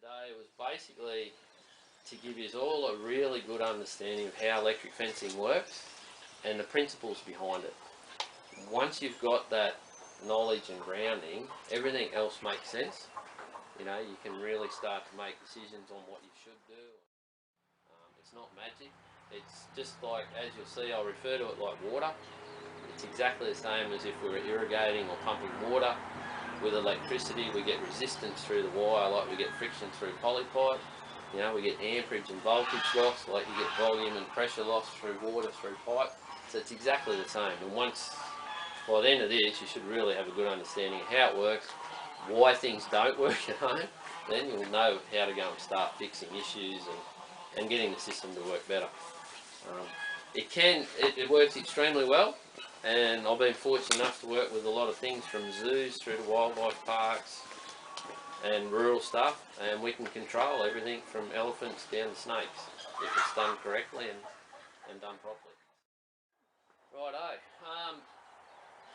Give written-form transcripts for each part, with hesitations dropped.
today was basically to give you all a really good understanding of how electric fencing works and the principles behind it. Once you've got that knowledge and grounding, everything else makes sense. You know, you can really start to make decisions on what you should do. It's not magic. It's just like, as you'll see, I'll refer to it like water. It's exactly the same as if we were irrigating or pumping water. With electricity, we get resistance through the wire like we get friction through polypipe. You know, we get amperage and voltage loss like you get volume and pressure loss through water through pipe. So it's exactly the same. And once, by the end of this, you should really have a good understanding of how it works, why things don't work at home. Then you'll know how to go and start fixing issues and getting the system to work better. It works extremely well, and I've been fortunate enough to work with a lot of things from zoos through to wildlife parks and rural stuff, and we can control everything from elephants down to snakes if it's done correctly and done properly. Righto,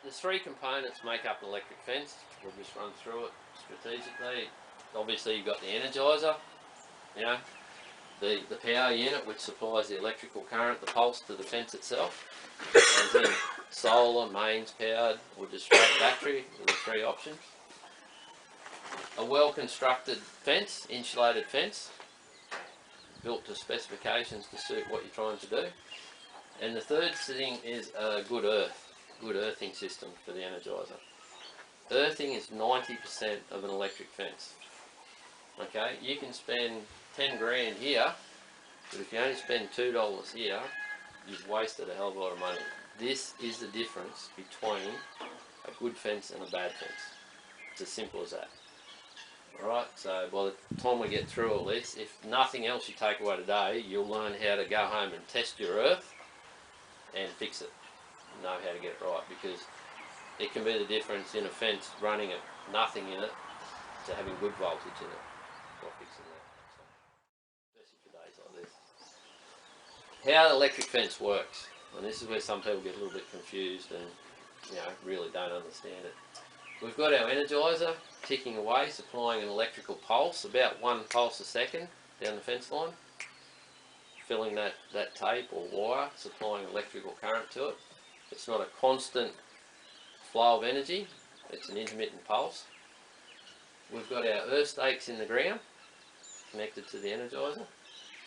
there's three components make up an electric fence. We'll just run through it strategically. Obviously you've got the energiser, you know, the power unit which supplies the electrical current, the pulse to the fence itself, and then solar, mains powered, or just straight battery are the three options. A well constructed fence, insulated fence, built to specifications to suit what you're trying to do. And the third thing is a good earthing system for the energiser. Earthing is 90% of an electric fence. Okay, you can spend 10 grand here, but if you only spend $2 here, you've wasted a hell of a lot of money. This is the difference between a good fence and a bad fence. It's as simple as that. Alright, so by the time we get through all this, if nothing else you take away today, you'll learn how to go home and test your earth and fix it. Know how to get it right, because it can be the difference in a fence running at nothing in it to having good voltage in it. By fixing that. Especially for days like this. How the electric fence works, and this is where some people get a little bit confused and, you know, really don't understand it. We've got our energiser ticking away, supplying an electrical pulse, about 1 pulse a second down the fence line, filling that tape or wire, supplying electrical current to it. It's not a constant flow of energy, it's an intermittent pulse. We've got our earth stakes in the ground connected to the energiser,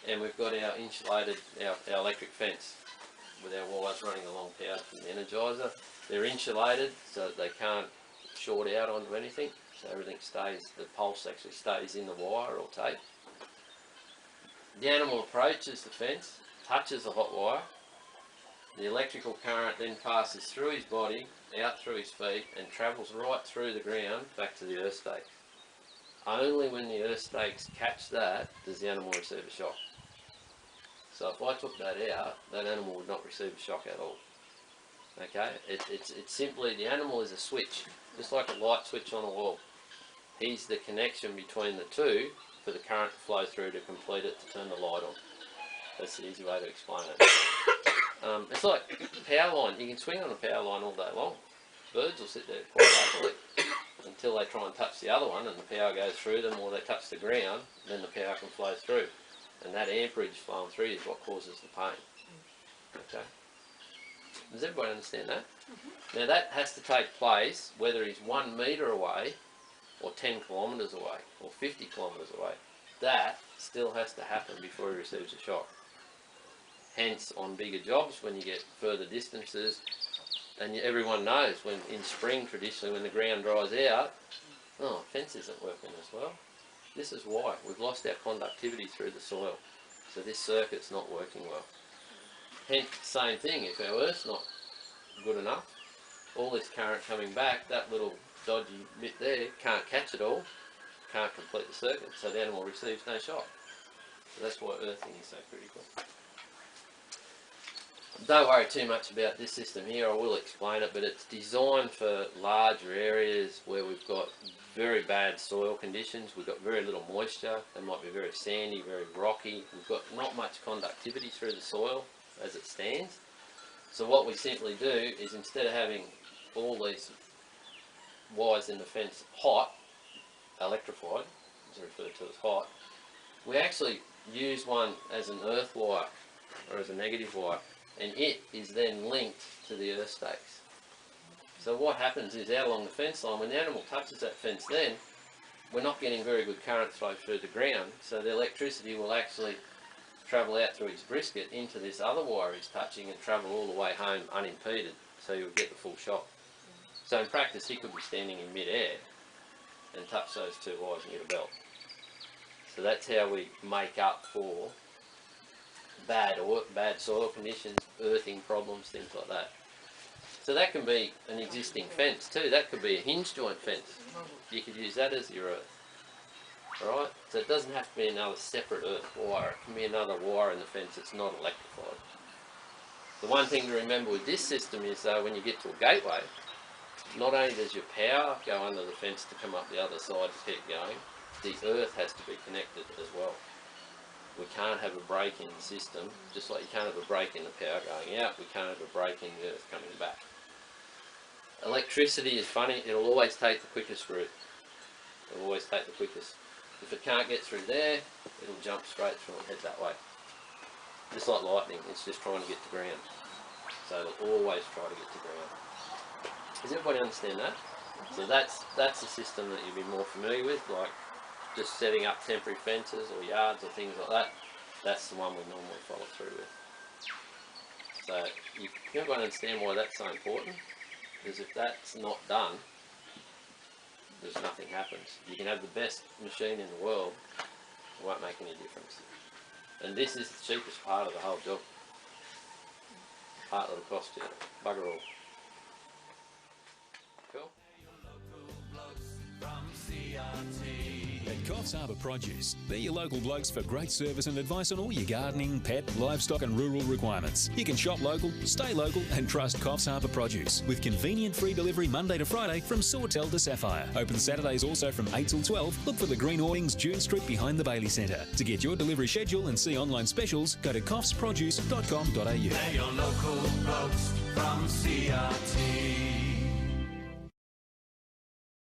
and we've got our insulated, our electric fence with our wires running along power from the energiser. They're insulated so that they can't short out onto anything, so everything stays, the pulse actually stays in the wire or tape. The animal approaches the fence, touches the hot wire, the electrical current then passes through his body, out through his feet, and travels right through the ground back to the earth stake. Only when the earth stakes catch that does the animal receive a shock. So if I took that out, that animal would not receive a shock at all. Okay, it's simply, the animal is a switch, just like a light switch on a wall. He's the connection between the two for the current to flow through to complete it, to turn the light on. That's the easy way to explain it. It's like a power line. You can swing on a power line all day long. Birds will sit there quite happily until they try and touch the other one and the power goes through them, or they touch the ground, then the power can flow through. And that amperage flowing through is what causes the pain. Okay. Does everybody understand that? Mm-hmm. Now that has to take place whether he's 1 metre away or 10 kilometres away or 50 kilometres away. That still has to happen before he receives a shock. Hence, on bigger jobs, when you get further distances, and everyone knows when in spring traditionally when the ground dries out, oh, fence isn't working as well. This is why. We've lost our conductivity through the soil. So this circuit's not working well. Hence, same thing, if our earth's not good enough, all this current coming back, that little dodgy bit there can't catch it all, can't complete the circuit, so the animal receives no shock. So that's why earthing is so critical. Don't worry too much about this system here, I will explain it, but it's designed for larger areas where we've got very bad soil conditions, we've got very little moisture, they might be very sandy, very rocky, we've got not much conductivity through the soil as it stands. So what we simply do is, instead of having all these wires in the fence hot, electrified, referred to as height. We actually use one as an earth wire, or as a negative wire, and it is then linked to the earth stakes. So what happens is, out along the fence line, when the animal touches that fence, then we're not getting very good current flow through the ground, so the electricity will actually travel out through his brisket into this other wire he's touching and travel all the way home unimpeded, so you'll get the full shot. So in practice, he could be standing in mid-air and touch those two wires and get a belt. So that's how we make up for bad soil conditions, earthing problems, things like that. So that can be an existing fence too. That could be a hinge joint fence. You could use that as your earth. Alright? So it doesn't have to be another separate earth wire. It can be another wire in the fence that's not electrified. The one thing to remember with this system is though, when you get to a gateway, not only does your power go under the fence to come up the other side to keep going, the earth has to be connected as well. We can't have a break in the system, just like you can't have a break in the power going out, we can't have a break in the earth coming back. Electricity is funny, it'll always take the quickest route. It'll always take the quickest. If it can't get through there, it'll jump straight through and head that way. Just like lightning, it's just trying to get to ground. So it'll always try to get to ground. Does everybody understand that? So that's the system that you'll be more familiar with, like just setting up temporary fences or yards or things like that. That's the one we normally follow through with. So you can understand why that's so important, because if that's not done, there's nothing happens. You can have the best machine in the world, it won't make any difference. And this is the cheapest part of the whole job. Part that'll cost you bugger all. Cool. At Coffs Harbour Produce, they're your local blokes for great service and advice on all your gardening, pet, livestock and rural requirements. You can shop local, stay local and trust Coffs Harbour Produce with convenient free delivery Monday to Friday from Sawtell to Sapphire. Open Saturdays also from 8 till 12. Look for the green awnings June Street behind the Bailey Centre. To get your delivery schedule and see online specials, go to coffsproduce.com.au. They're your local blokes from CRT.